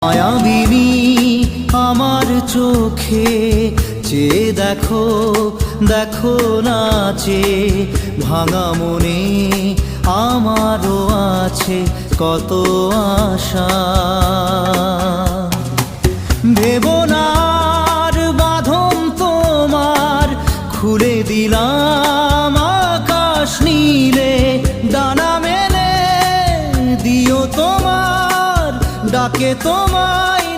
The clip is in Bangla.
মায়াবিনী আমার চোখে চেয়ে দেখো, দেখো নাচে ভাঙা মনে আমারও আছে কত আশা। ভেবো না আর বাঁধন তোমার, খুলে দিলাম আকাশ নীলে, ডানা মেলে দিও তোমার ডাকে তোমায়